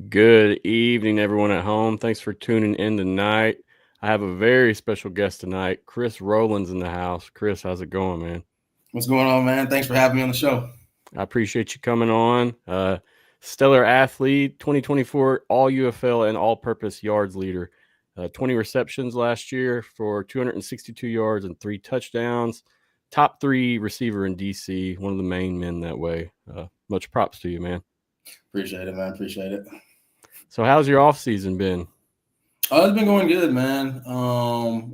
Good evening, everyone at home. Thanks for tuning in tonight. I have a very special guest tonight. Chris Rowland's in the house. Chris, how's it going, man? What's going on, man? Thanks for having me on the show. I appreciate you coming on. Stellar athlete, 2024 all UFL and all-purpose yards leader. 20 receptions last year for 262 yards and 3 touchdowns. Top 3 receiver in DC, one of the main men that way. Much props to you, man. Appreciate it, man. Appreciate it. So how's your off season been? It's been going good, man.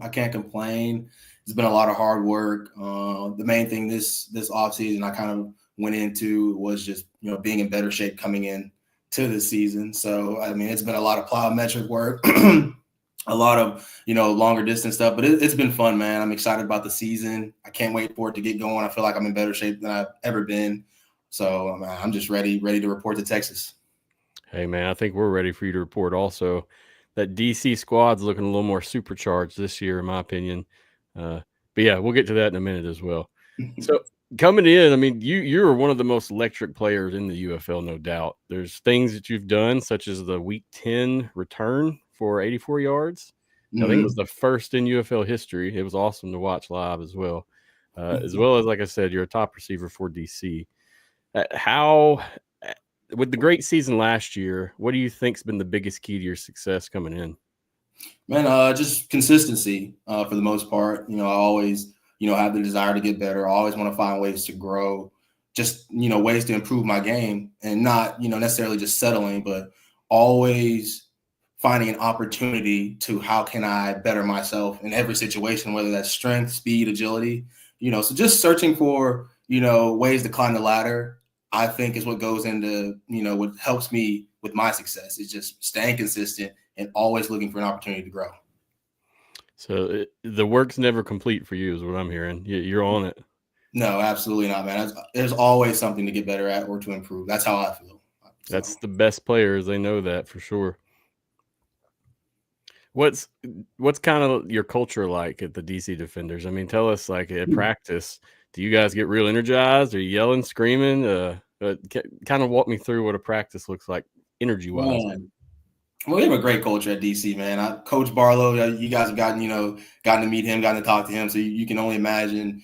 I can't complain. It's been a lot of hard work. The main thing this off season I kind of went into was just being in better shape coming in to the season. So I mean, it's been a lot of plyometric work, a lot of longer distance stuff. But it's been fun, man. I'm excited about the season. I can't wait for it to get going. I feel like I'm in better shape than I've ever been. So I'm just ready to report to Texas. Hey, man, I think we're ready for you to report also. That DC squad's looking a little more supercharged this year, in my opinion. But yeah, we'll get to that in a minute as well. So coming in, I mean, you're one of the most electric players in the UFL, no doubt. There's things that you've done, such as the Week 10 return for 84 yards. I think it was the first in UFL history. It was awesome to watch live as well. As well as, like I said, you're a top receiver for DC. With the great season last year, what do you think's been the biggest key to your success coming in? Man, just consistency for the most part. I always, have the desire to get better. I always want to find ways to grow, just, ways to improve my game and not, necessarily just settling, but always finding an opportunity to how can I better myself in every situation, whether that's strength, speed, agility, so just searching for, ways to climb the ladder. I think is what goes into, what helps me with my success is just staying consistent and always looking for an opportunity to grow. So the work's never complete for you is what I'm hearing. You're on it. No, absolutely not, man. There's always something to get better at or to improve. That's how I feel. So. That's the best players. They know that for sure. What's kind of your culture like at the DC Defenders? I mean, tell us, like, at practice, do you guys get real energized? Are you yelling, screaming? Kind of walk me through what a practice looks like energy-wise. Well, we have a great culture at DC, man. Coach Barlow, you guys have gotten to meet him, gotten to talk to him, so you can only imagine,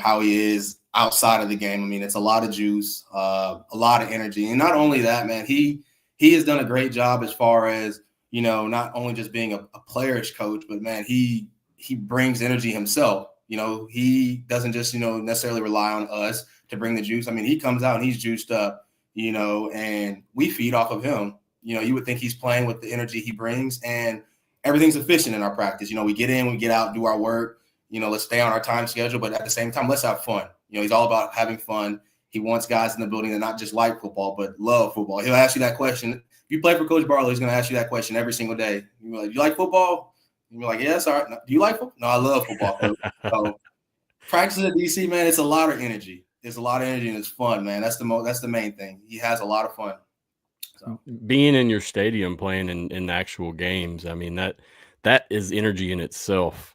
how he is outside of the game. I mean, it's a lot of juice, a lot of energy, and not only that, man, he has done a great job as far as not only just being a player's coach, but man, he brings energy himself. He doesn't just necessarily rely on us to bring the juice. I mean, he comes out and he's juiced up, and we feed off of him. You would think he's playing with the energy he brings, and everything's efficient in our practice. We get in, we get out, do our work, let's stay on our time schedule, but at the same time, let's have fun. He's all about having fun. He wants guys in the building that not just like football, but love football. He'll ask you that question. If you play for Coach Barlow, he's going to ask you that question every single day. You're like, you like football? You're like, yes, all right. No, do you like football? No, I love football. So practice at DC, man, it's a lot of energy. It's a lot of energy and it's fun, man. That's the main thing. He has a lot of fun. So. Being in your stadium playing in actual games, I mean, that is energy in itself.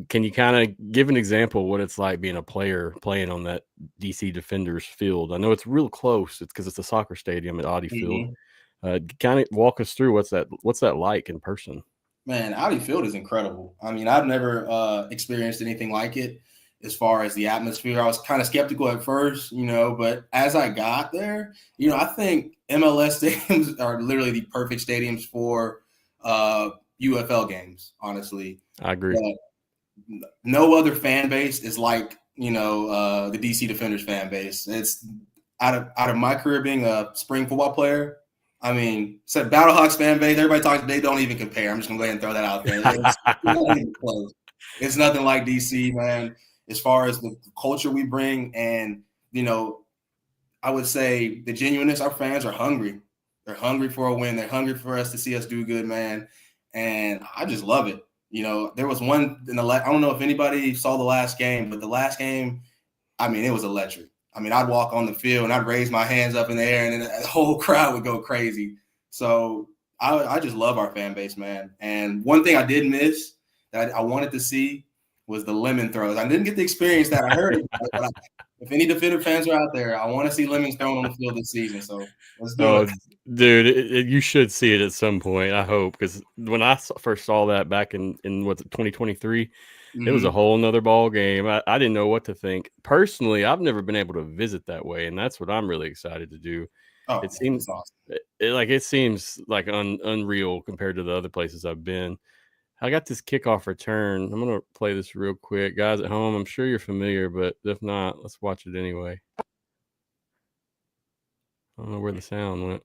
Can you kind of give an example of what it's like being a player playing on that DC Defenders field? I know it's real close. It's because it's a soccer stadium at Audi Field. Kind of walk us through what's that like in person? Man, Audi Field is incredible. I mean, I've never experienced anything like it as far as the atmosphere. I was kind of skeptical at first, but as I got there, I think MLS stadiums are literally the perfect stadiums for UFL games, honestly. I agree. No other fan base is like, the DC Defenders fan base. It's out of my career being a spring football player. I mean, so Battlehawks fan base, everybody talks, they don't even compare. I'm just going to go ahead and throw that out there. It's nothing like DC, man, as far as the culture we bring. And, I would say the genuineness, our fans are hungry. They're hungry for a win. They're hungry for us to see us do good, man. And I just love it. There was one I don't know if anybody saw the last game, but the last game, I mean, it was electric. I mean, I'd walk on the field and I'd raise my hands up in the air and then the whole crowd would go crazy. So I just love our fan base, man. And one thing I did miss that I wanted to see was the lemon throws. I didn't get the experience that. I heard it. If any Defender fans are out there, I want to see lemons thrown on the field this season. So let's do it. Dude, you should see it at some point, I hope, because when I first saw that back in what's it, 2023, it was a whole nother ball game. I didn't know what to think. Personally, I've never been able to visit that way, and that's what I'm really excited to do. Oh, It seems awesome. it seems like unreal compared to the other places I've been. I got this kickoff return. I'm gonna play this real quick, guys at home. I'm sure you're familiar, but if not, let's watch it anyway. I don't know where the sound went.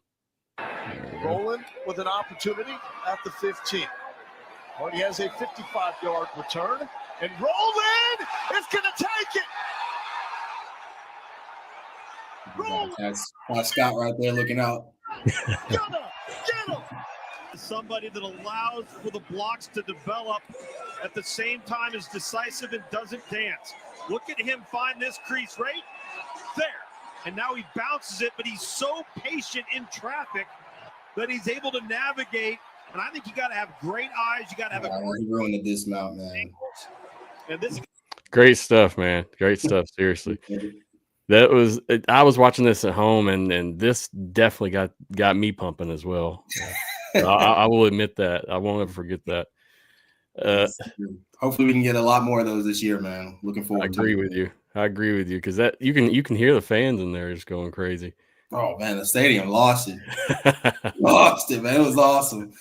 Rowland with an opportunity at the 15. Already has a 55-yard return, and Rowland is going to take it. That's Scott right there looking out. Get him. Somebody that allows for the blocks to develop at the same time is decisive and doesn't dance. Look at him find this crease right there. And now he bounces it, but he's so patient in traffic that he's able to navigate. And I think you got to have great eyes. You got to have he ruined the dismount, man. And this great stuff, man. Great stuff. Seriously. I was watching this at home, and this definitely got me pumping as well. I will admit that. I won't ever forget that. Hopefully we can get a lot more of those this year, man. Looking forward. I agree with you because that you can hear the fans in there just going crazy. Oh man, the stadium lost it. Lost it, man. It was awesome.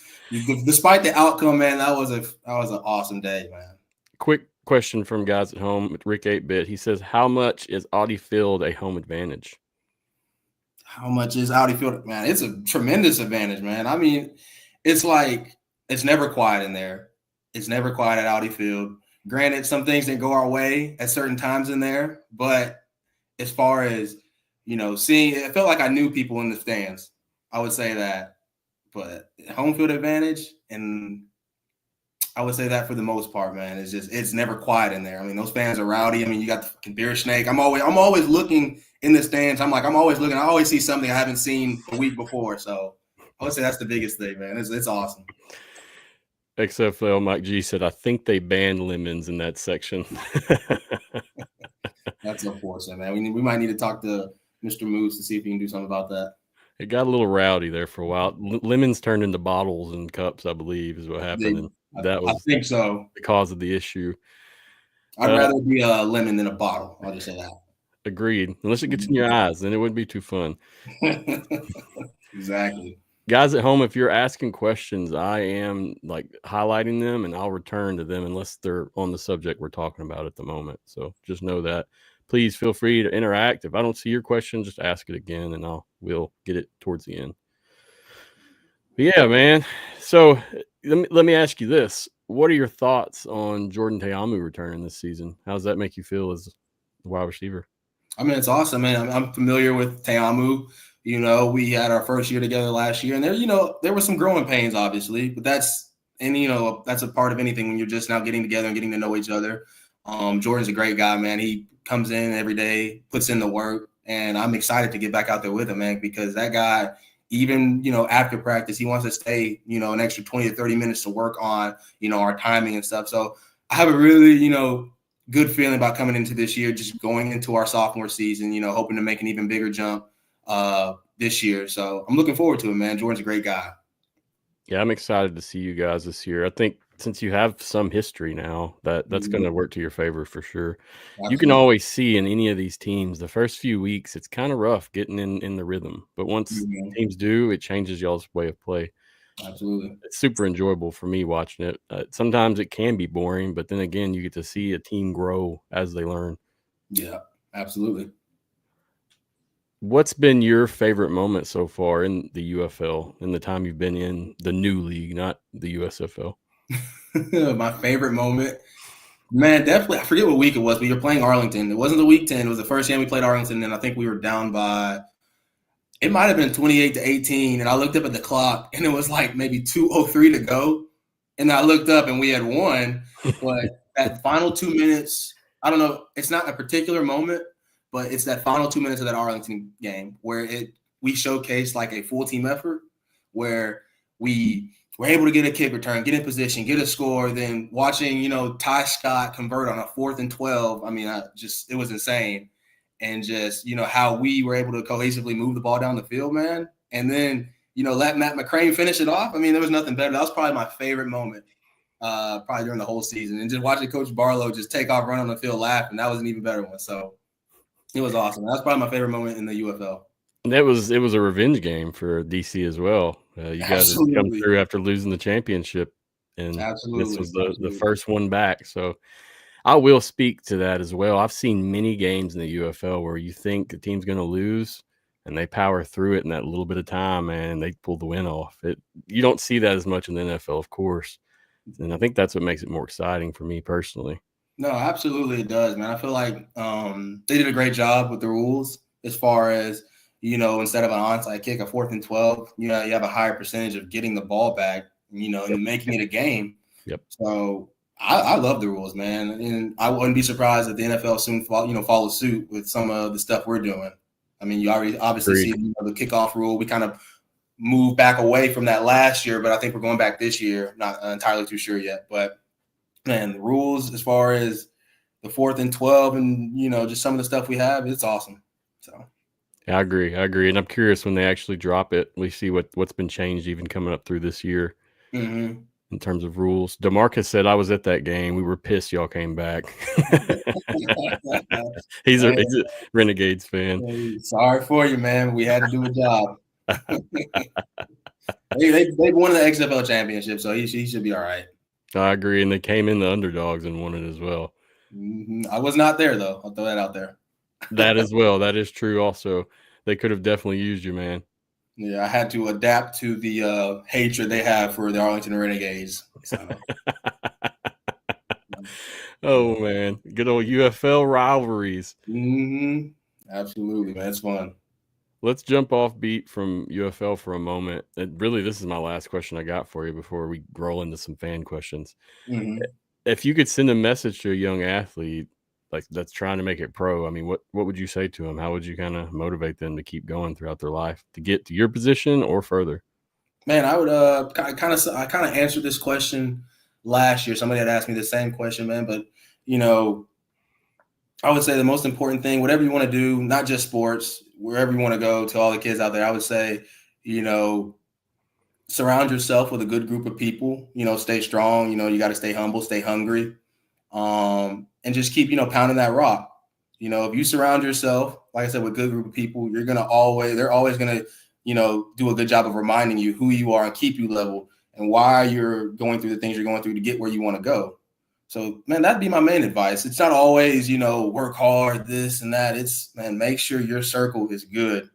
Despite the outcome, man, that was an awesome day, man. Quick question from guys at home with Rick 8-Bit. He says, how much is Audi Field a home advantage? How much is Audi Field? Man, it's a tremendous advantage, man. I mean, it's like it's never quiet in there. It's never quiet at Audi Field. Granted, some things didn't go our way at certain times in there, but as far as, seeing, it felt like I knew people in the stands. I would say that. But home field advantage, and I would say that for the most part, man, it's never quiet in there. I mean, those fans are rowdy. I mean, you got the fucking beer snake. I'm always looking in the stands. I'm always looking. I always see something I haven't seen a week before. So I would say that's the biggest thing, man. It's awesome. XFL Mike G said, I think they banned lemons in that section. That's unfortunate, man. We might need to talk to Mr. Moose to see if he can do something about that. It got a little rowdy there for a while. Lemons turned into bottles and cups, I believe, is what happened. I think so. The cause of the issue. I'd rather be a lemon than a bottle. I'll just say that. Agreed. Unless it gets in your eyes, then it wouldn't be too fun. Exactly. Guys at home, if you're asking questions, I am highlighting them, and I'll return to them unless they're on the subject we're talking about at the moment. So just know that. Please feel free to interact. If I don't see your question, just ask it again, and we'll get it towards the end. But yeah, man. So let me ask you this: what are your thoughts on Jordan Te'amu returning this season? How does that make you feel as a wide receiver? I mean, it's awesome, man. I'm familiar with Te'amu. We had our first year together last year, and there were some growing pains, obviously, but that's a part of anything when you're just now getting together and getting to know each other. Jordan's a great guy, man. He comes in every day, puts in the work, and I'm excited to get back out there with him, man, because that guy, even, after practice, he wants to stay, an extra 20 to 30 minutes to work on, our timing and stuff. So I have a really, good feeling about coming into this year, just going into our sophomore season, hoping to make an even bigger jump this year. So I'm looking forward to it, man. Jordan's a great guy. Yeah, I'm excited to see you guys this year. I think since you have some history now, that's going to work to your favor for sure. Absolutely. You can always see in any of these teams, the first few weeks, it's kind of rough getting in the rhythm. But once teams do, it changes y'all's way of play. Absolutely. It's super enjoyable for me watching it. Sometimes it can be boring, but then again, you get to see a team grow as they learn. Yeah, absolutely. What's been your favorite moment so far in the UFL in the time you've been in the new league, not the USFL? My favorite moment, man, definitely. I forget what week it was, but you're playing Arlington. It wasn't the week 10. It was the first game we played Arlington, and I think we were down by, it might have been 28-18, and I looked up at the clock, and it was like maybe 2:03 to go, and I looked up, and we had won. But that final 2 minutes, I don't know, it's not a particular moment, but it's that final 2 minutes of that Arlington game where we showcased like a full team effort, where we were able to get a kick return, get in position, get a score, then watching, Ty Scott convert on a 4th and 12. I mean, it was insane. And just, how we were able to cohesively move the ball down the field, man. And then, let Matt McCrane finish it off. I mean, there was nothing better. That was probably my favorite moment, probably during the whole season. And just watching Coach Barlow just take off, run on the field, laugh, and that was an even better one. So it was awesome. That's probably my favorite moment in the UFL. And it was a revenge game for DC as well. You guys had come through after losing the championship, and this was the first one back. So I will speak to that as well. I've seen many games in the UFL where you think the team's going to lose, and they power through it in that little bit of time, and they pull the win off. You don't see that as much in the NFL, of course, and I think that's what makes it more exciting for me personally. No, absolutely it does, man. I feel like they did a great job with the rules as far as, instead of an onside kick, a 4th and 12, you have a higher percentage of getting the ball back, and making it a game. Yep. So I love the rules, man. And I wouldn't be surprised if the NFL soon follow suit with some of the stuff we're doing. I mean, you already obviously see the kickoff rule. We kind of moved back away from that last year, but I think we're going back this year. Not entirely too sure yet, but man, the rules as far as the 4th and 12 and, just some of the stuff we have, it's awesome. So yeah, I agree. And I'm curious when they actually drop it, we see what's been changed even coming up through this year in terms of rules. DeMarcus said, I was at that game. We were pissed y'all came back. He's a Renegades fan. Hey, sorry for you, man. We had to do a job. they won the XFL championship, so he should be all right. I agree, and they came in the underdogs and won it as well. I was not there, though. I'll throw that out there. That as well. That is true also. They could have definitely used you, man. Yeah, I had to adapt to the hatred they have for the Arlington Renegades. So. Oh, man. Good old UFL rivalries. Absolutely, man. It's fun. Let's jump off beat from UFL for a moment. Really, this is my last question I got for you before we roll into some fan questions. If you could send a message to a young athlete like that's trying to make it pro, I mean, what would you say to them? How would you kind of motivate them to keep going throughout their life to get to your position or further? Man, I would I kind of answered this question last year. Somebody had asked me the same question, man, but I would say the most important thing, whatever you want to do, not just sports, wherever you want to go, to all the kids out there, I would say, surround yourself with a good group of people, stay strong, you got to stay humble, stay hungry, and just keep, pounding that rock. If you surround yourself, like I said, with a good group of people, they're always going to, do a good job of reminding you who you are and keep you level and why you're going through the things you're going through to get where you want to go. So, man, that'd be my main advice. It's not always, work hard, this and that. It's, man, make sure your circle is good.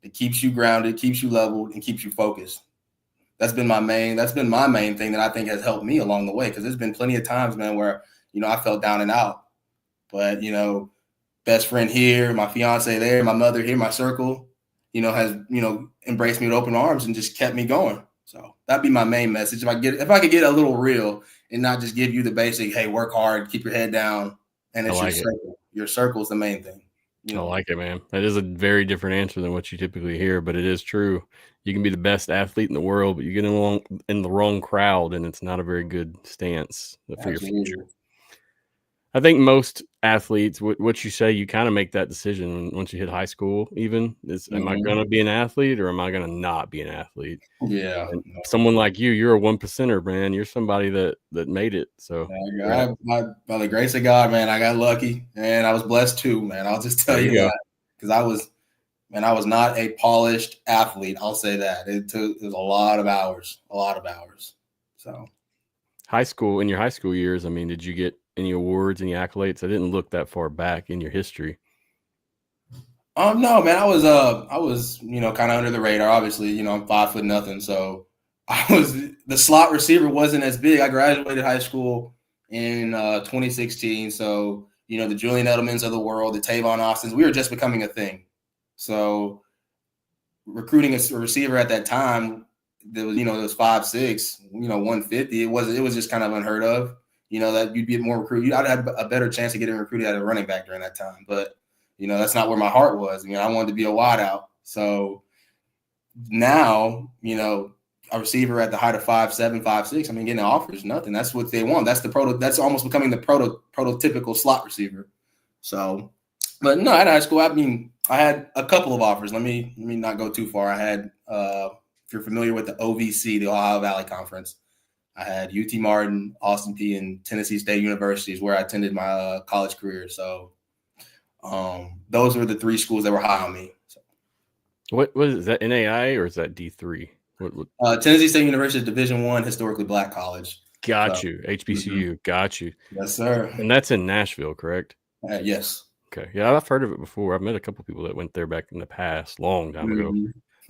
It keeps you grounded, keeps you leveled, and keeps you focused. That's been my main thing that I think has helped me along the way. Because there's been plenty of times, man, where, I felt down and out. But, best friend here, my fiance there, my mother here, my circle, has, embraced me with open arms and just kept me going. So that'd be my main message. If I could get a little real and not just give you the basic, hey, work hard, keep your head down, and it's your circle. Your circle is the main thing. I like it, man. That is a very different answer than what you typically hear, but it is true. You can be the best athlete in the world, but you get in the wrong crowd, and it's not a very good stance for your future. I think most athletes, what you say, you kind of make that decision once you hit high school. Even am I going to be an athlete or am I going to not be an athlete? Yeah. And someone like you're a 1%er, man. You're somebody that made it. So by the grace of God, man, I got lucky and I was blessed too, man. I'll just tell you that because I was not a polished athlete. I'll say that it was a lot of hours. So in your high school years, I mean, did you get any awards, any accolades? I didn't look that far back in your history. No, man, I was kind of under the radar. Obviously, I'm 5'0", so the slot receiver wasn't as big. I graduated high school in 2016, so the Julian Edelmans of the world, the Tavon Austins, we were just becoming a thing. So recruiting a receiver at that time, there was it was 5'6", 150. It was just kind of unheard of. That you'd be more recruited. I'd have a better chance of getting recruited as a running back during that time. But, that's not where my heart was. I wanted to be a wideout. So now, a receiver at the height of 5'7", 5'6", getting offers, nothing. That's what they want. That's almost becoming the prototypical slot receiver. So, but no, at high school, I had a couple of offers. Let me not go too far. I had if you're familiar with the OVC, the Ohio Valley Conference, I had UT Martin, Austin Peay, and Tennessee State University is where I attended my college career. So those were the 3 schools that were high on me. So. What is that, NAI or is that D3? Tennessee State University is Division I, historically black college. Got you. HBCU. Got you. Yes, sir. And that's in Nashville, correct? Yes. Okay. Yeah, I've heard of it before. I've met a couple people that went there back in the past, long time ago.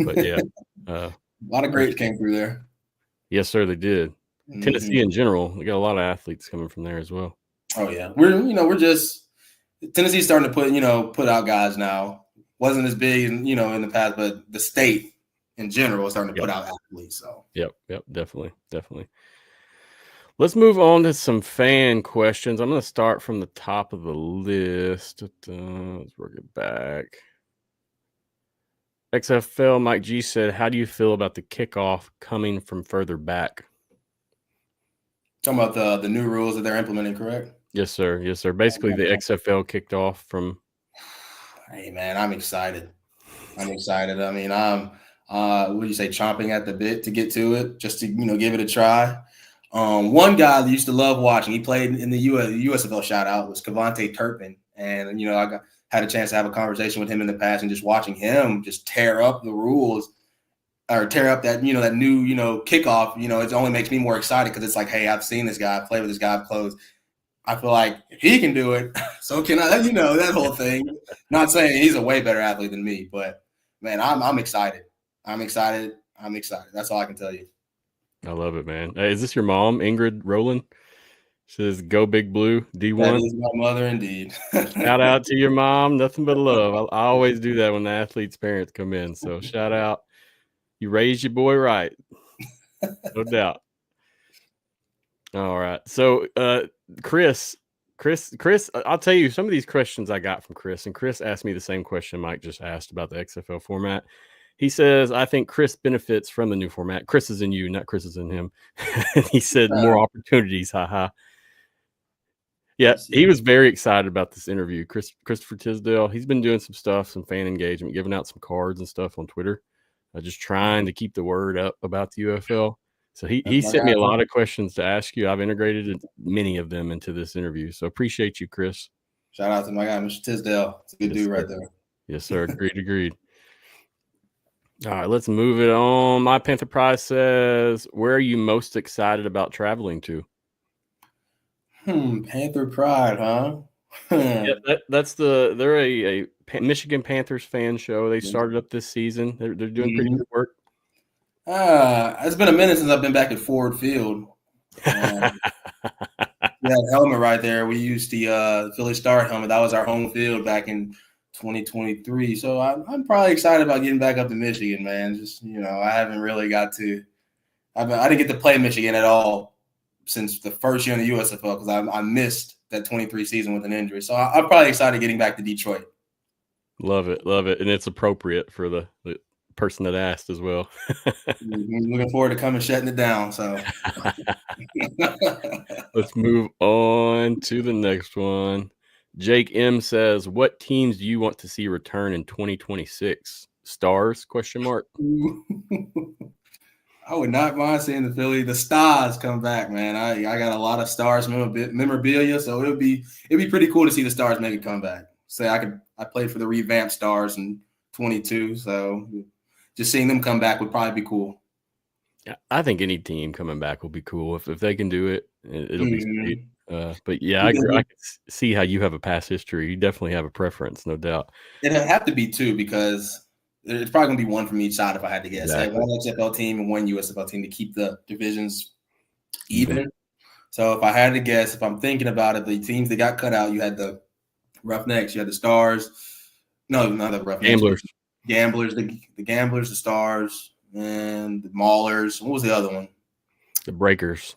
But yeah. A lot of greats came through there. Yes, sir, they did. Tennessee in general, we got a lot of athletes coming from there as well. Oh yeah. We're just Tennessee's starting to put out guys now. Wasn't as big in the past, but the state in general is starting to put out athletes. So Yep, definitely. Let's move on to some fan questions. I'm going to start from the top of the list. Let's work it back. XFL Mike G said, how do you feel about the kickoff coming from further back? Talking about the new rules that they're implementing, correct? Yes, sir. Basically, the XFL kicked off from. Hey, man, I'm excited. I mean, I'm what do you say, chomping at the bit to get to it, just to give it a try. One guy that used to love watching, he played in the USFL shout out, was Cavante Turpin. And, had a chance to have a conversation with him in the past, and just watching him just tear up the rules or tear up that, that new, kickoff, it only makes me more excited because it's like, hey, I've seen this guy, I've played with this guy, I've closed. I feel like if he can do it, so can I, that whole thing. Not saying he's a way better athlete than me, but man, I'm excited. I'm excited. That's all I can tell you. I love it, man. Hey, is this your mom, Ingrid Rowland? She says, go Big Blue, D1. That is my mother, indeed. Shout out to your mom. Nothing but love. I always do that when the athletes' parents come in. So shout out. You raised your boy right. No doubt. All right. So, Chris, I'll tell you some of these questions I got from Chris, and Chris asked me the same question Mike just asked about the XFL format. He says, I think Chris benefits from the new format. Chris is in you, not Chris is in him. He said more opportunities. Haha. Yeah, he was very excited about this interview. Christopher Tisdale, he's been doing some stuff, some fan engagement, giving out some cards and stuff on Twitter, just trying to keep the word up about the UFL. So he sent me a lot of questions to ask you. I've integrated many of them into this interview. So appreciate you, Chris. Shout out to my guy, Mr. Tisdale. It's a good dude right there. Yes, sir. Agreed. All right, let's move it on. My Panther Prize says, where are you most excited about traveling to? Panther Pride, huh? Yeah, they're a Michigan Panthers fan show. They started up this season. They're doing pretty good work. It's been a minute since I've been back at Ford Field. Yeah, helmet right there. We used the Philly Star helmet. That was our home field back in 2023. So I'm probably excited about getting back up to Michigan, man. Just I haven't really got to. I didn't get to play Michigan at all since the first year in the USFL because I missed that 23 season with an injury. So I'm probably excited getting back to Detroit. Love it. And it's appropriate for the person that asked as well. Looking forward to coming shutting it down. So let's move on to the next one. Jake M says, what teams do you want to see return in 2026? Stars? ? I would not mind seeing the Stars come back, man. I got a lot of Stars memorabilia, so it'd be pretty cool to see the Stars make a comeback. Say I played for the revamped Stars in 22, so just seeing them come back would probably be cool. Yeah, I think any team coming back will be cool if they can do it. It'll be great. But yeah, I can see how you have a past history. You definitely have a preference, no doubt. It'd have to be two because it's probably going to be one from each side if I had to guess. Exactly. One XFL team and one USFL team to keep the divisions even. So if I had to guess, if I'm thinking about it, the teams that got cut out, you had the Roughnecks, you had the Stars. No, not the Roughnecks. Gamblers, the Gamblers, the Stars, and the Maulers. What was the other one? The Breakers.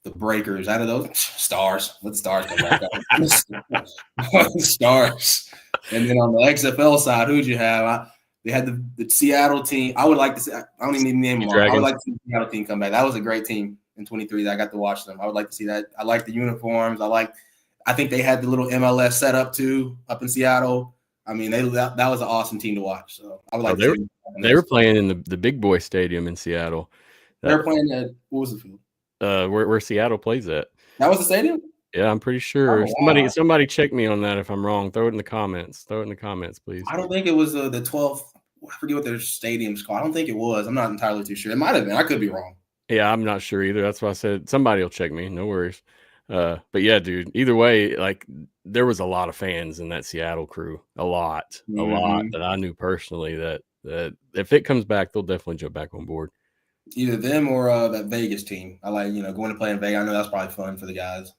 The Breakers. Out of those, Stars. Let the Stars come back up. Stars. And then on the XFL side, who'd you have? They had the Seattle team. I would like to see. I don't even need to name them. I would like to see the Seattle team come back. That was a great team in 23 that I got to watch them. I would like to see that. I like the uniforms. I think they had the little MLS setup too up in Seattle. I mean, that was an awesome team to watch. So I would like to see them come They were playing in the big boy stadium in Seattle. They were playing at, what was the field? Where Seattle plays at. That was the stadium? Yeah, I'm pretty sure. Oh, wow. Somebody check me on that if I'm wrong. Throw it in the comments. Please. I don't think it was the 12th. I forget what their stadium's called. I don't think it was. I'm not entirely too sure. It might have been. I could be wrong. Yeah, I'm not sure either. That's why I said somebody will check me. No worries. But yeah, dude, either way, like there was a lot of fans in that Seattle crew. A lot that I knew personally that if it comes back, they'll definitely jump back on board. Either them or that Vegas team. I like, going to play in Vegas. I know that's probably fun for the guys.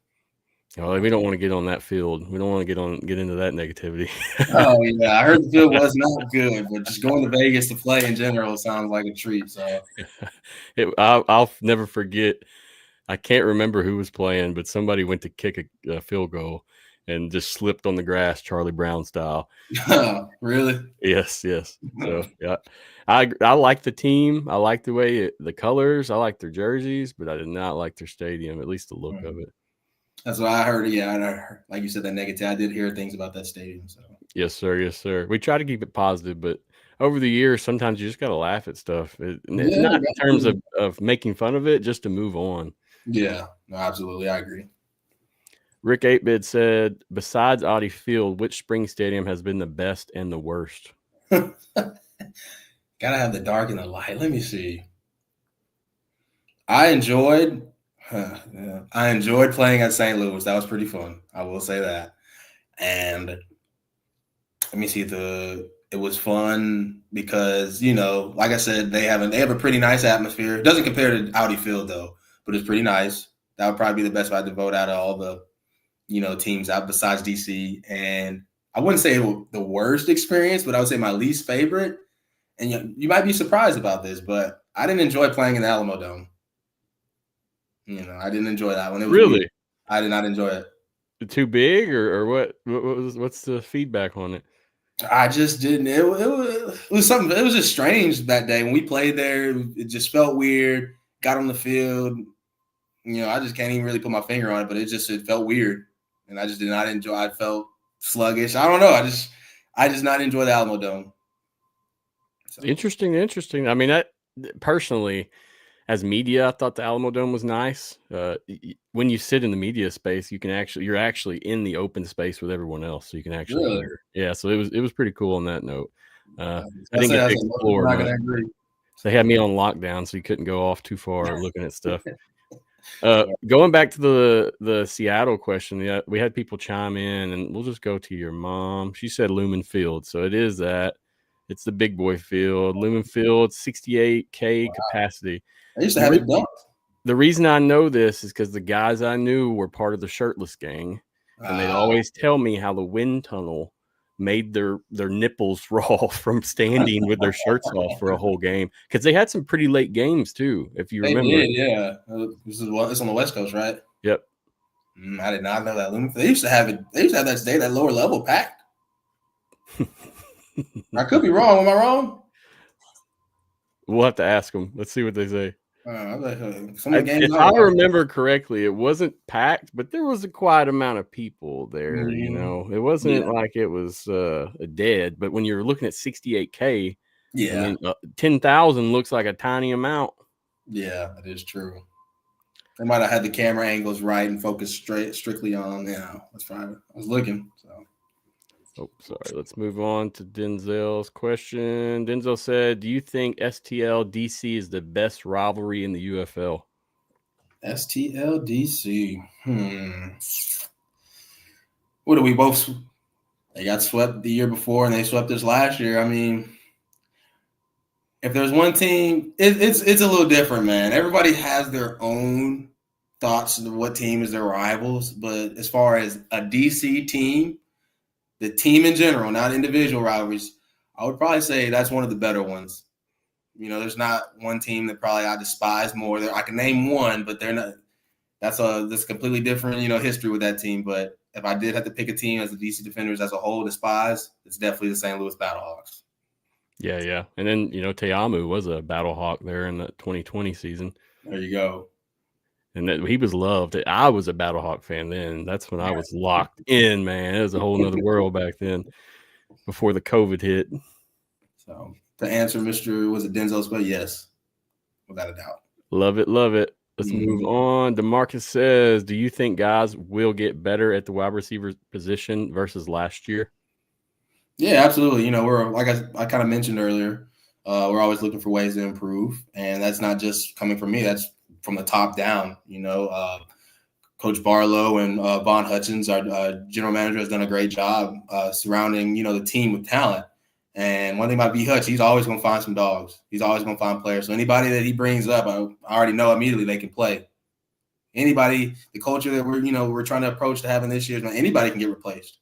Oh, we don't want to get on that field. We don't want to get into that negativity. Oh yeah, I heard the field was not good, but just going to Vegas to play in general sounds like a treat. So I'll never forget. I can't remember who was playing, but somebody went to kick a field goal and just slipped on the grass, Charlie Brown style. Really? Yes. So yeah, I like the team. I like the way the colors. I like their jerseys, but I did not like their stadium. At least the look of it. That's what I heard. Yeah, I heard, like you said, that negative. I did hear things about that stadium. So yes, sir. We try to keep it positive, but over the years, sometimes you just got to laugh at stuff. Not in terms of making fun of it, just to move on. Yeah, no, absolutely. I agree. Rick 8-Bit said, besides Audi Field, which spring stadium has been the best and the worst? Gotta have the dark and the light. Let me see. I enjoyed playing at St. Louis. That was pretty fun. I will say that. And let me see, it was fun because, like I said, they have a pretty nice atmosphere. It doesn't compare to Audi Field though, but it's pretty nice. That would probably be the best if I had to vote out of all the, teams out besides DC. And I wouldn't say the worst experience, but I would say my least favorite. And you might be surprised about this, but I didn't enjoy playing in the Alamo Dome. I didn't enjoy that one. It was really weird. I did not enjoy it. Too big or what? What's the feedback on it? I just didn't. It was something. It was just strange that day when we played there. It just felt weird. Got on the field. I just can't even really put my finger on it, but it felt weird, and I just did not enjoy. I felt sluggish. I don't know. I just not enjoy the Alamo Dome. So. Interesting. I mean, that personally, as media, I thought the Alamo Dome was nice. When you sit in the media space, you're actually in the open space with everyone else, so you can actually hear. Yeah, so it was pretty cool on that note. I didn't get to explore. They had me on lockdown, so you couldn't go off too far looking at stuff. Going back to the Seattle question, we had people chime in, and we'll just go to your mom. She said Lumen Field, so it is that. It's the big boy field. Lumen Field, 68K capacity. I used to have it dunked. The reason I know this is because the guys I knew were part of the shirtless gang, and they'd always tell me how the wind tunnel made their nipples raw from standing with their shirts off for a whole game, because they had some pretty late games too, if you remember. Did, yeah. It's on the West Coast, right? Yep. I did not know that. They used to have it. They used to have that stay that lower level packed. I could be wrong. Am I wrong? We'll have to ask them. Let's see what they say. If I remember correctly, it wasn't packed, but there was a quiet amount of people there. It wasn't like it was dead. But when you're looking at 68K, 10,000 looks like a tiny amount. Yeah, that is true. They might have had the camera angles right and focused strictly on. That's right. I was looking. So. Oh, sorry. Let's move on to Denzel's question. Denzel said, do you think STL DC is the best rivalry in the UFL? STL DC. What do we both? They got swept the year before and they swept us last year. I mean, if there's one team, it's a little different, man. Everybody has their own thoughts of what team is their rivals. But as far as a DC team, the team in general, not individual rivalries, I would probably say that's one of the better ones. There's not one team that probably I despise more. I can name one, but they're not. That's completely different, history with that team. But if I did have to pick a team as the DC Defenders as a whole despise, it's definitely the St. Louis Battlehawks. Yeah. And then, Teamu was a Battlehawk there in the 2020 season. There you go. And that he was loved. I was a Battlehawk fan then. That's when I was locked in, man. It was a whole nother world back then before the COVID hit. So to answer Mr. Was it Denzel's? But yes, without a doubt. Love it, love it. Let's move on. DeMarcus says, do you think guys will get better at the wide receiver position versus last year? Yeah, absolutely. You know, we're like I kind of mentioned earlier, we're always looking for ways to improve, and that's not just coming from me. That's from the top down. You know, Coach Barlow and Von Hutchins, our general manager, has done a great job surrounding, you know, the team with talent. And one thing about B. Hutch, he's always going to find some dogs. He's always going to find players. So anybody that he brings up, I already know immediately they can play. Anybody, the culture that we're trying to approach to having this year, anybody can get replaced.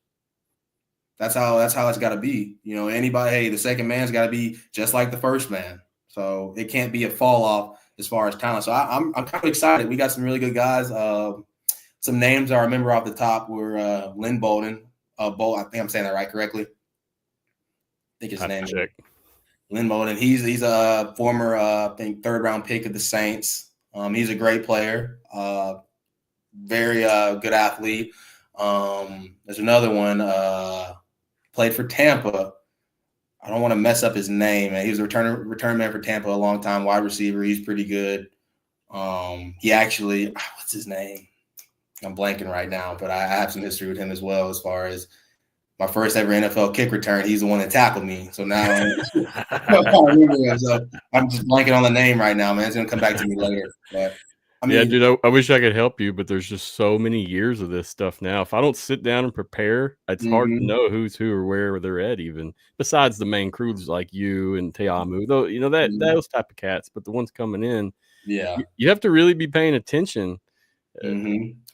That's how it's got to be. You know, anybody, hey, the second man's got to be just like the first man. So it can't be a fall off as far as talent. So I'm kind of excited. We got some really good guys. Some names I remember off the top were Lynn Bolden. I think I'm saying that right correctly. I think his name is Lynn Bolden. He's a former, I think, third-round pick of the Saints. He's a great player, very good athlete. There's another one, played for Tampa. I don't want to mess up his name. Man. He was a return man for Tampa a long time, wide receiver. He's pretty good. He actually, what's his name? I'm blanking right now, but I have some history with him as well as far as my first ever NFL kick return. He's the one that tackled me. So now I remember him. So I'm just blanking on the name right now, man. It's going to come back to me later. But I mean, yeah, dude, I wish I could help you, but there's just so many years of this stuff now. If I don't sit down and prepare, it's hard to know who's who or where they're at, even besides the main crews like you and Teamu, though, you know, those type of cats. But the ones coming in, you have to really be paying attention.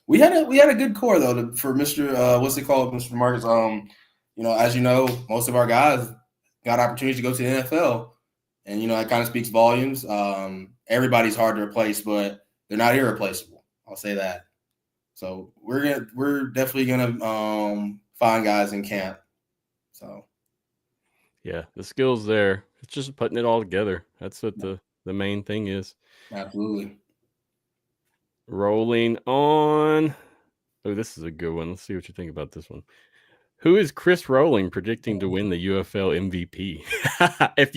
We had a good core though for Mr. What's it called, Mr. Marcus? You know, as you know, most of our guys got opportunities to go to the NFL, and you know that kind of speaks volumes. Everybody's hard to replace, but they're not irreplaceable. I'll say that. So we're definitely gonna find guys in camp. So yeah, the skills there. It's just putting it all together. That's what the main thing is. Absolutely. Rolling on. Oh, this is a good one. Let's see what you think about this one. Who is Chris Rowland predicting to win the UFL MVP? If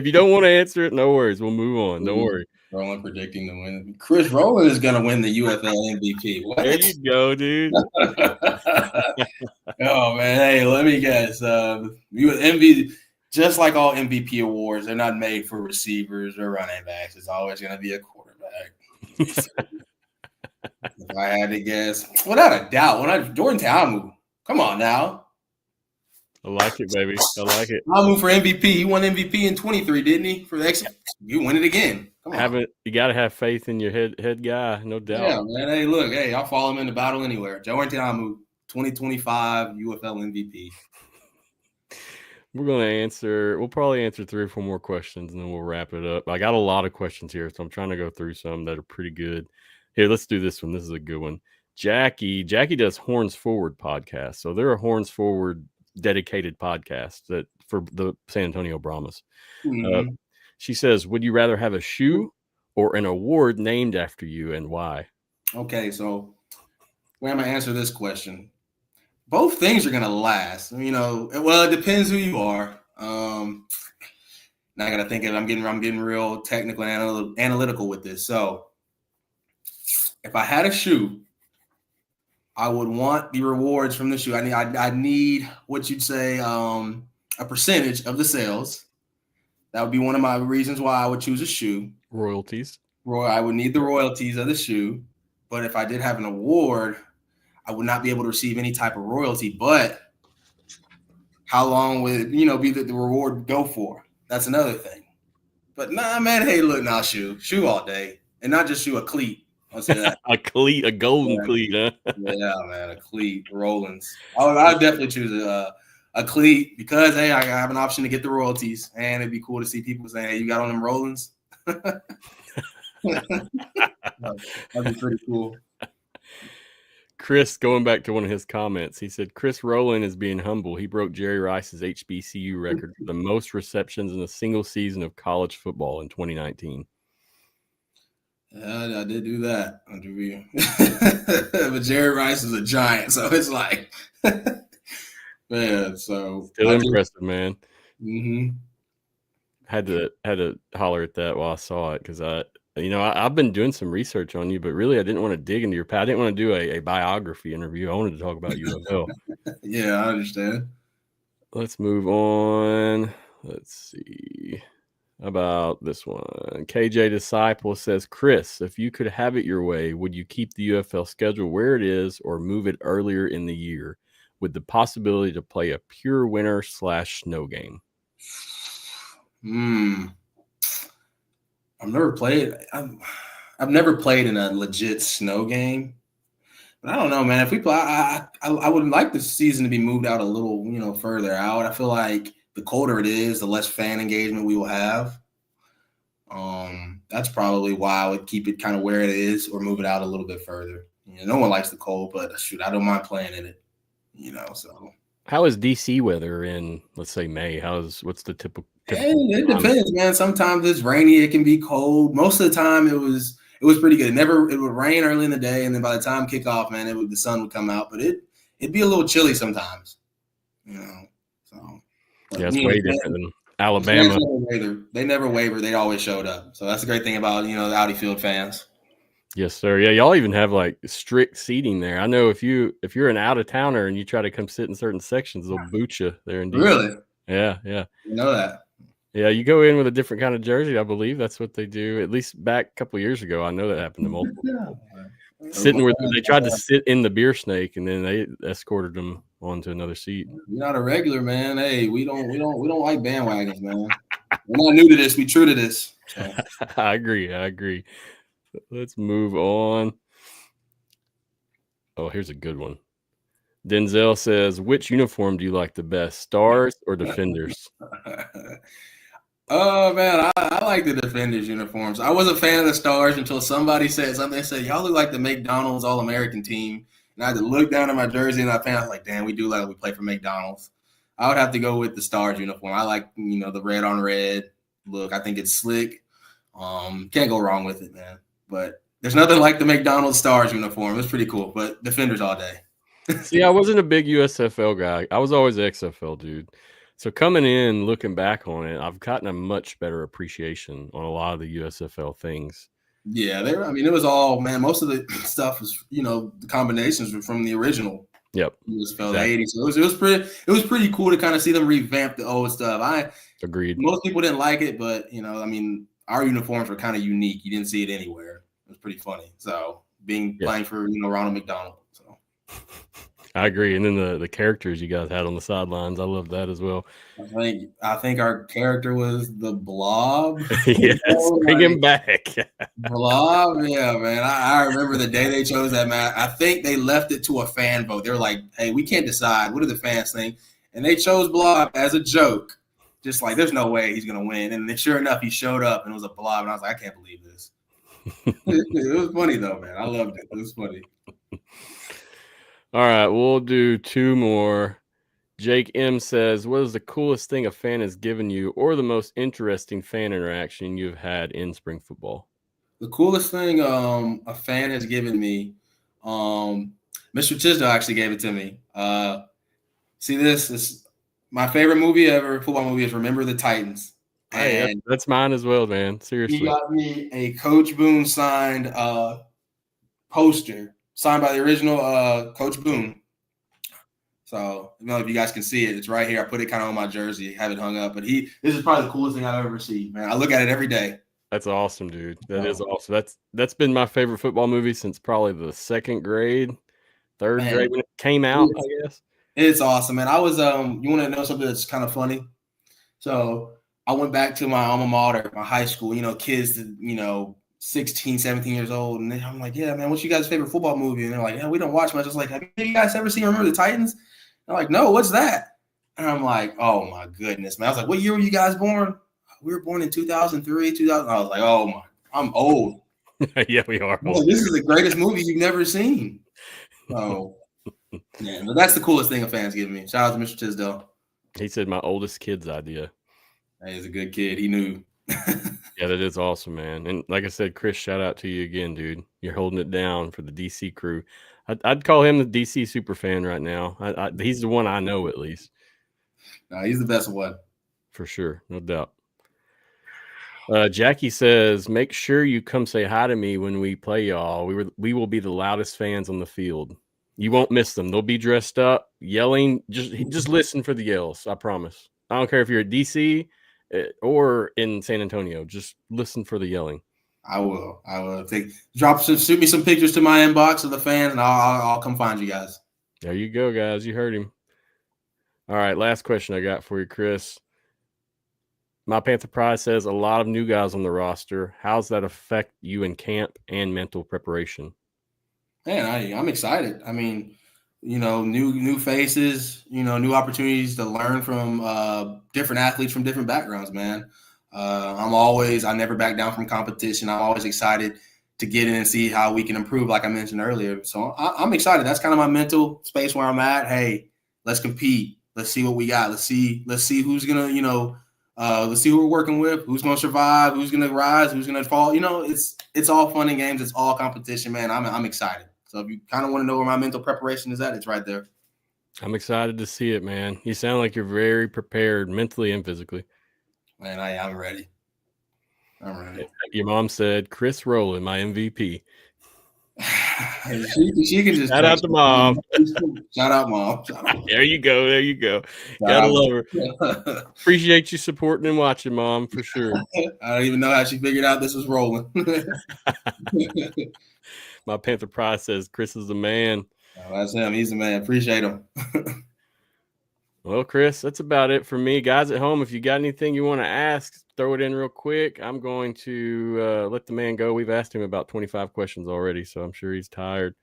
you don't want to answer it, no worries. We'll move on. Don't worry. Rowland predicting to win. Chris Rowland is going to win the UFL MVP. What? There you go, dude. Oh man, hey, let me guess. MVP, just like all MVP awards, they're not made for receivers or running backs. It's always going to be a quarterback. If I had to guess, without a doubt, Jordan Teamu. Come on now. I like it, baby. I like it. Teamu for MVP. He won MVP in 23, didn't he? For the next, you win it again. Come on. You got to have faith in your head guy, no doubt. Yeah, man. Hey, look, I'll follow him in the battle anywhere. Jordan Teamu, 2025 UFL MVP. We'll probably answer 3 or 4 more questions, and then we'll wrap it up. I got a lot of questions here, so I'm trying to go through some that are pretty good. Here, let's do this one. This is a good one. Jackie does Horns Forward podcast. So they're a Horns Forward dedicated podcast for the San Antonio Brahmas. She says, would you rather have a shoe or an award named after you, and why? Okay, so where am I answer this question? Both things are going to last. You know, well, it depends who you are. Now I got to think of it. I'm getting real technical and analytical with this. So if I had a shoe, I would want the rewards from the shoe. I need what you'd say a percentage of the sales. That would be one of my reasons why I would choose a shoe. Royalties. I would need the royalties of the shoe. But if I did have an award, I would not be able to receive any type of royalty. But how long would be the reward go for? That's another thing. But nah, man. Hey, look, now shoe all day, and not just shoe, a cleat. I'll say that. A golden cleat, huh? Yeah, man, a cleat, Rollins. I'd definitely choose a cleat because, hey, I have an option to get the royalties, and it'd be cool to see people saying, hey, you got on them Rollins? That'd be pretty cool. Chris, going back to one of his comments, he said, Chris Rowland is being humble. He broke Jerry Rice's HBCU record for the most receptions in a single season of college football in 2019. I did do that. But Jerry Rice is a giant, so it's like, man. So still impressive, man. Had to holler at that while I saw it because I've been doing some research on you, but really I didn't want to dig into your past. I didn't want to do a biography interview. I wanted to talk about UFL. Yeah, I understand. Let's move on. Let's see. How about this one? KJ Disciple says, Chris, if you could have it your way, would you keep the UFL schedule where it is or move it earlier in the year with the possibility to play a pure winter/snow game? I've never played. I've never played in a legit snow game. But I don't know, man. If we play, I would like the season to be moved out a little, further out. I feel like the colder it is, the less fan engagement we will have. That's probably why I would keep it kind of where it is or move it out a little bit further. No one likes the cold, but shoot, I don't mind playing in it. So. How is DC weather in, let's say, May? What's the typical? It depends, man. Sometimes it's rainy. It can be cold. Most of the time, it was pretty good. It would rain early in the day, and then by the time kickoff, man, the sun would come out. But it'd be a little chilly sometimes, So yeah, it's way different than Alabama. They never wavered. They always showed up. So that's the great thing about the Audi Field fans. Yes, sir. Yeah, y'all even have like strict seating there. I know if you're an out of towner and you try to come sit in certain sections, they'll boot you there. Indeed. Really? Yeah. You know that. Yeah, you go in with a different kind of jersey. I believe that's what they do. At least back a couple of years ago, I know that happened to multiple people. They tried to sit in the beer snake, and then they escorted them onto another seat. You're not a regular, man. Hey, we don't like bandwagons, man. We're not new to this. We true to this. So. I agree. Let's move on. Oh, here's a good one. Denzel says, which uniform do you like the best, Stars or Defenders? Oh, man, I like the Defenders uniforms. I was a fan of the Stars until somebody said something. They said, y'all look like the McDonald's All-American team. And I had to look down at my jersey and I was like, damn, we do like we play for McDonald's. I would have to go with the Stars uniform. I like, the red on red look. I think it's slick. Can't go wrong with it, man. But there's nothing like the McDonald's Stars uniform. It's pretty cool. But Defenders all day. See, I wasn't a big USFL guy. I was always an XFL dude. So coming in, looking back on it, I've gotten a much better appreciation on a lot of the USFL things. Yeah, it was all, man, most of the stuff was, the combinations were from the original. Yep. USFL, exactly. The 80s. So it was pretty cool to kind of see them revamp the old stuff. Agreed. Most people didn't like it, but our uniforms were kind of unique. You didn't see it anywhere. It was pretty funny. So playing for Ronald McDonald. So I agree. And then the characters you guys had on the sidelines, I love that as well. I think our character was the Blob. Yes, bring him back. Blob, yeah, man. I remember the day they chose that, man. I think they left it to a fan vote. They were like, hey, we can't decide. What do the fans think? And they chose Blob as a joke. Just like, there's no way he's going to win. And then sure enough, he showed up and it was a Blob. And I was like, I can't believe this. It was funny, though, man. I loved it. It was funny. All right, we'll do two more. Jake M says, what is the coolest thing a fan has given you or the most interesting fan interaction you've had in spring football? The coolest thing a fan has given me, Mr. Tisdale actually gave it to me. See this is my favorite movie ever, football movie, is Remember the Titans. And that's mine as well, man. Seriously. He got me a Coach Boone signed poster. Signed by the original Coach Boone. So, if you guys can see it, it's right here. I put it kind of on my jersey, have it hung up. But this is probably the coolest thing I've ever seen, man. I look at it every day. That's awesome, dude. That is awesome. That's been my favorite football movie since probably the second grade, third grade when it came out, I guess. It's awesome, man. I was you want to know something that's kind of funny? So I went back to my alma mater, my high school, kids, 16, 17 years old. And I'm like, yeah, man, what's you guys' favorite football movie? And they're like, yeah, we don't watch much. I was like, have you guys ever seen Remember the Titans? And they're like, no, what's that? And I'm like, oh, my goodness, man. I was like, what year were you guys born? We were born in 2003, 2000. I was like, oh, my, I'm old. Yeah, we are. Well, this is the greatest movie you've never seen. So, yeah, but that's the coolest thing a fan's giving me. Shout out to Mr. Tisdale. He said my oldest kid's idea. Hey, he's a good kid. He knew. Yeah, that is awesome, man. And like I said, Chris, shout out to you again, dude. You're holding it down for the DC crew. I'd call him the DC super fan right now. He's the one I know, at least. No, he's the best one. For sure. No doubt. Jackie says, make sure you come say hi to me when we play y'all. We will be the loudest fans on the field. You won't miss them. They'll be dressed up, yelling. Just listen for the yells. I promise. I don't care if you're at DC or in San Antonio. Just listen for the yelling. I will. Shoot me some pictures to my inbox of the fans, and I'll come find you guys. There you go, guys. You heard him. All right, last question I got for you, Chris. My Panther Pride says a lot of new guys on the roster. How's that affect you in camp and mental preparation? Man, I'm excited. I mean, new faces, new opportunities to learn from different athletes from different backgrounds, man. I never back down from competition. I'm always excited to get in and see how we can improve, like I mentioned earlier. So I'm excited. That's kind of my mental space where I'm at. Hey, let's compete. Let's see what we got. Let's see who's going to, let's see who we're working with, who's going to survive, who's going to rise, who's going to fall. It's all fun and games. It's all competition, man. I'm excited. So if you kind of want to know where my mental preparation is at, it's right there. I'm excited to see it, man. You sound like you're very prepared mentally and physically. Man, I'm ready. I'm ready. Your mom said, Chris Rowland, my MVP. she can just shout out to mom. Shout out, mom. There you go. Gotta love her. Appreciate you supporting and watching, mom, for sure. I don't even know how she figured out this was rolling. My Panther Pride says Chris is the man. Oh, that's him. He's the man. Appreciate him. Well, Chris, that's about it for me. Guys at home, if you got anything you want to ask, throw it in real quick. I'm going to let the man go. We've asked him about 25 questions already, so I'm sure he's tired.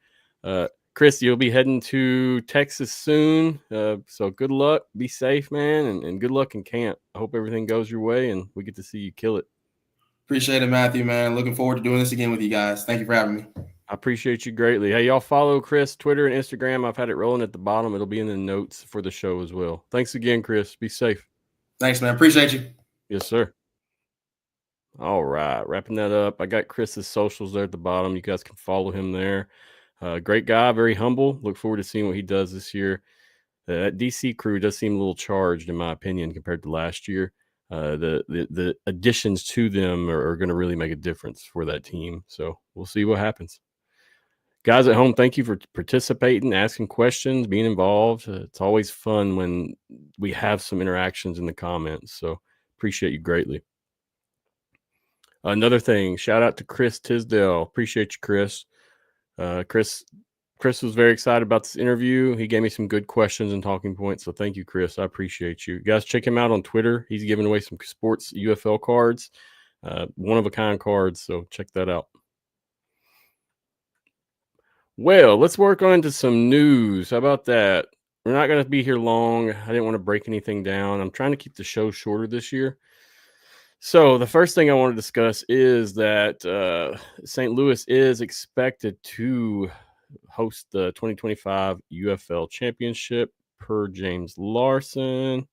Chris, you'll be heading to Texas soon, so good luck. Be safe, man, and good luck in camp. I hope everything goes your way, and we get to see you kill it. Appreciate it, Matthew, man. Looking forward to doing this again with you guys. Thank you for having me. I appreciate you greatly. Hey, y'all follow Chris, Twitter and Instagram. I've had it rolling at the bottom. It'll be in the notes for the show as well. Thanks again, Chris. Be safe. Thanks, man. Appreciate you. Yes, sir. All right. Wrapping that up. I got Chris's socials there at the bottom. You guys can follow him there. Great guy, very humble. Look forward to seeing what he does this year. That DC crew does seem a little charged, in my opinion, compared to last year. The additions to them are going to really make a difference for that team. So we'll see what happens. Guys at home, thank you for participating, asking questions, being involved. It's always fun when we have some interactions in the comments. So appreciate you greatly. Another thing, shout out to Chris Tisdale. Appreciate you, Chris. Chris was very excited about this interview. He gave me some good questions and talking points. So thank you, Chris. I appreciate you. Guys, check him out on Twitter. He's giving away some sports UFL cards, one-of-a-kind cards. So check that out. Well, let's work on to some news. How about that? We're not going to be here long. I didn't want to break anything down. I'm trying to keep the show shorter this year. So the first thing I want to discuss is that St. Louis is expected to host the 2025 UFL Championship per James Larson.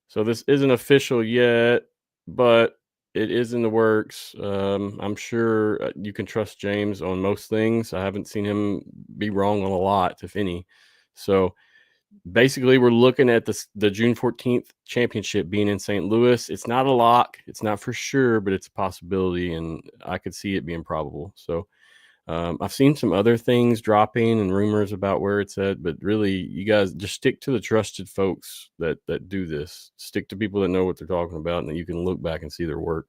So this isn't official yet, but it is in the works. I'm sure you can trust James on most things. I haven't seen him be wrong on a lot, if any. So basically, we're looking at the June 14th championship being in St. Louis. It's not a lock. It's not for sure, but it's a possibility, and I could see it being probable. So I've seen some other things dropping and rumors about where it's at, but really, you guys just stick to the trusted folks that do this. Stick to people that know what they're talking about, and that you can look back and see their work.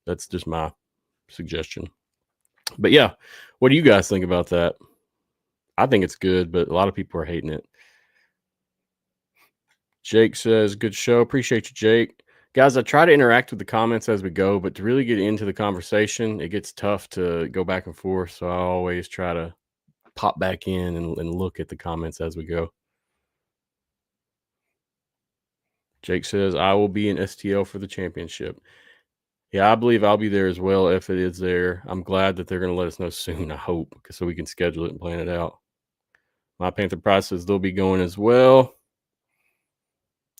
That's just my suggestion. But yeah, what do you guys think about that? I think it's good, but a lot of people are hating it. Jake says, good show. Appreciate you, Jake. Guys, I try to interact with the comments as we go, but to really get into the conversation, it gets tough to go back and forth. So I always try to pop back in and look at the comments as we go. Jake says, I will be in STL for the championship. Yeah, I believe I'll be there as well if it is there. I'm glad that they're going to let us know soon, I hope, so we can schedule it and plan it out. My Panther Pride says they'll be going as well.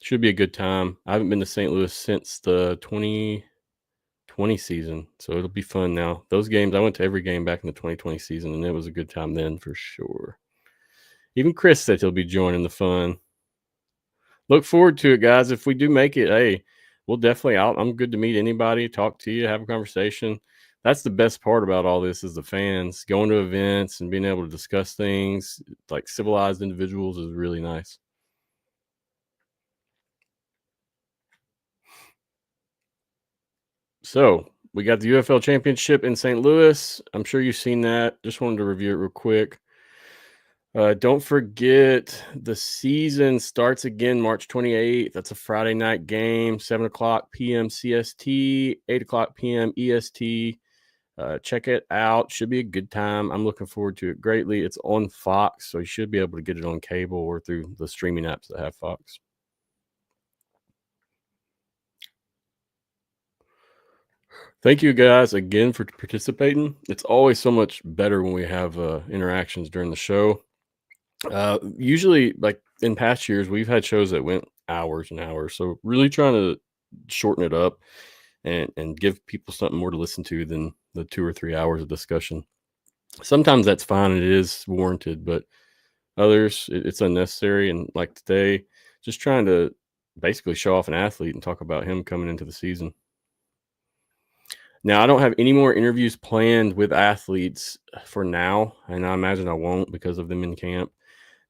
Should be a good time. I haven't been to St. Louis since the 2020 season, so it'll be fun now. Those games, I went to every game back in the 2020 season, and it was a good time then for sure. Even Chris said he'll be joining the fun. Look forward to it, guys. If we do make it, hey, we'll definitely out. I'm good to meet anybody, talk to you, have a conversation. That's the best part about all this is the fans going to events and being able to discuss things like civilized individuals is really nice. So we got the UFL Championship in St. Louis. I'm sure you've seen that. Just wanted to review it real quick. Don't forget the season starts again March 28th. That's a Friday night game, 7 o'clock p.m. CST, 8 o'clock p.m. EST. Check it out. Should be a good time. I'm looking forward to it greatly. It's on Fox, so you should be able to get it on cable or through the streaming apps that have Fox. Thank you guys again for participating. It's always so much better when we have interactions during the show. Usually, like in past years, we've had shows that went hours and hours. So really trying to shorten it up and give people something more to listen to than the 2 or 3 hours of discussion. Sometimes that's fine and it is warranted, but others it's unnecessary. And like today, just trying to basically show off an athlete and talk about him coming into the season. Now, I don't have any more interviews planned with athletes for now, and I imagine I won't because of them in camp.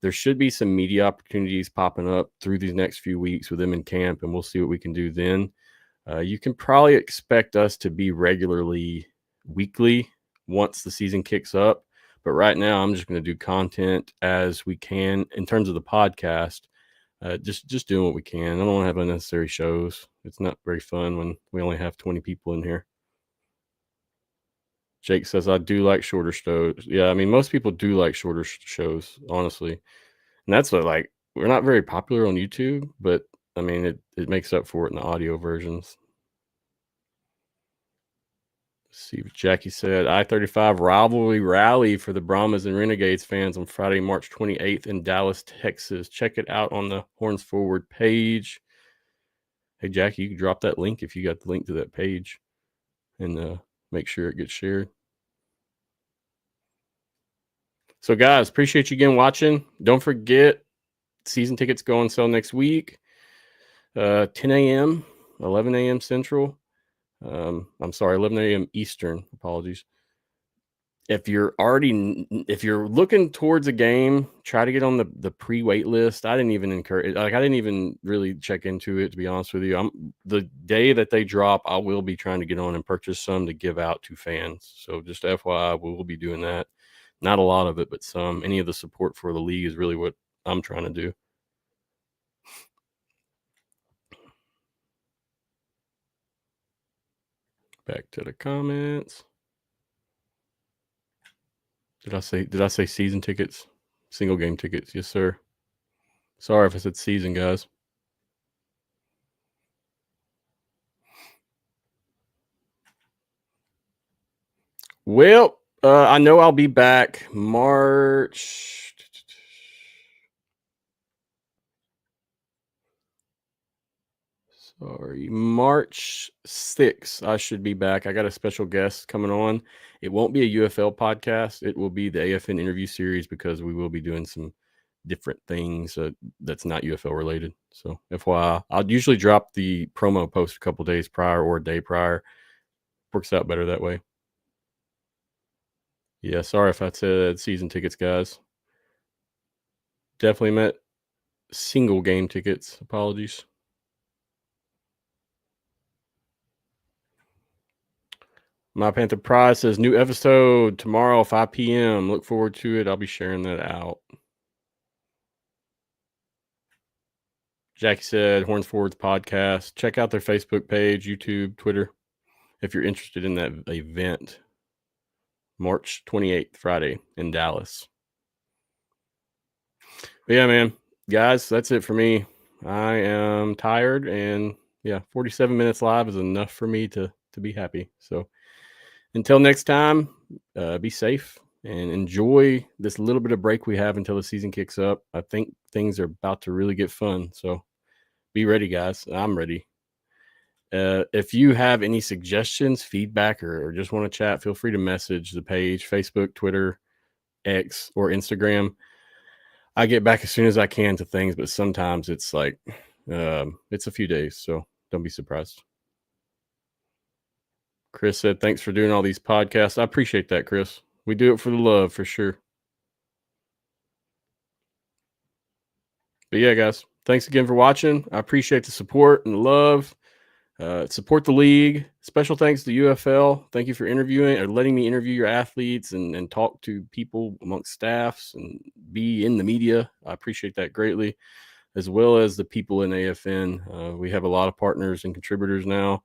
There should be some media opportunities popping up through these next few weeks with them in camp, and we'll see what we can do then. You can probably expect us to be regularly weekly once the season kicks up. But right now, I'm just going to do content as we can in terms of the podcast. Just doing what we can. I don't want to have unnecessary shows. It's not very fun when we only have 20 people in here. Jake says, I do like shorter shows. Yeah, I mean, most people do like shorter shows, honestly. And that's what, like, we're not very popular on YouTube, but, I mean, it makes up for it in the audio versions. Let's see what Jackie said. I-35 rivalry rally for the Brahmas and Renegades fans on Friday, March 28th in Dallas, Texas. Check it out on the Horns Forward page. Hey, Jackie, you can drop that link if you got the link to that page and make sure it gets shared. So, guys, appreciate you again watching. Don't forget, season tickets go on sale next week, 10 a.m., 11 a.m. Central. I'm sorry, 11 a.m. Eastern. Apologies. If you're looking towards a game, try to get on the pre-wait list. I didn't even really check into it, to be honest with you. The day that they drop, I will be trying to get on and purchase some to give out to fans. So just FYI, we will be doing that. Not a lot of it, but some. Any of the support for the league is really what I'm trying to do. Back to the comments. Did I say season tickets? Single game tickets. Yes, sir. Sorry if I said season, guys. Well, I know I'll be back March 6th. I should be back. I got a special guest coming on. It won't be a UFL podcast. It will be the AFN interview series because we will be doing some different things that's not UFL related. So FYI, I'll usually drop the promo post a couple days prior or a day prior. Works out better that way. Yeah, sorry if I said season tickets, guys. Definitely meant single game tickets. Apologies. My Panther Prize says new episode tomorrow, 5 p.m. Look forward to it. I'll be sharing that out. Jackie said Horns Forwards podcast. Check out their Facebook page, YouTube, Twitter, if you're interested in that event. March 28th, Friday in Dallas. But yeah, man, guys, that's it for me. I am tired, and 47 minutes live is enough for me to be happy. So until next time, be safe and enjoy this little bit of break we have until the season kicks up. I think things are about to really get fun. So be ready, guys. I'm ready. If you have any suggestions, feedback, or just want to chat, feel free to message the page, Facebook, Twitter, X, or Instagram. I get back as soon as I can to things, but sometimes it's like it's a few days. So Don't be surprised. Chris said, thanks for doing all these podcasts. I appreciate that, Chris. We do it for the love, for sure. But yeah, guys, thanks again for watching. I appreciate the support and the love. Support the league. Special thanks to UFL. Thank you for interviewing or letting me interview your athletes and talk to people amongst staffs and be in the media. I appreciate that greatly, as well as the people in AFN. We have a lot of partners and contributors now,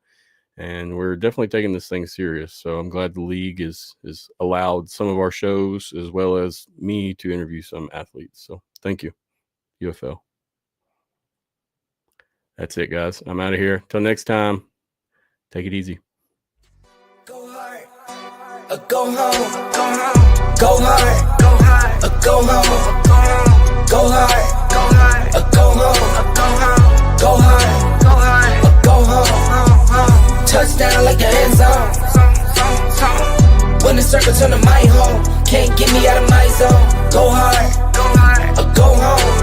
and we're definitely taking this thing serious. So I'm glad the league is allowed some of our shows as well as me to interview some athletes. So thank you, UFL. That's it, guys. I'm out of here. Till next time, take it easy. Go hard, go home, go hard, go hard, go home, go hard, go hard, go home, go hard, go hard, go home. Touchdown like an end zone. When the circle turn to my home, can't get me out of my zone. Go hard, go home.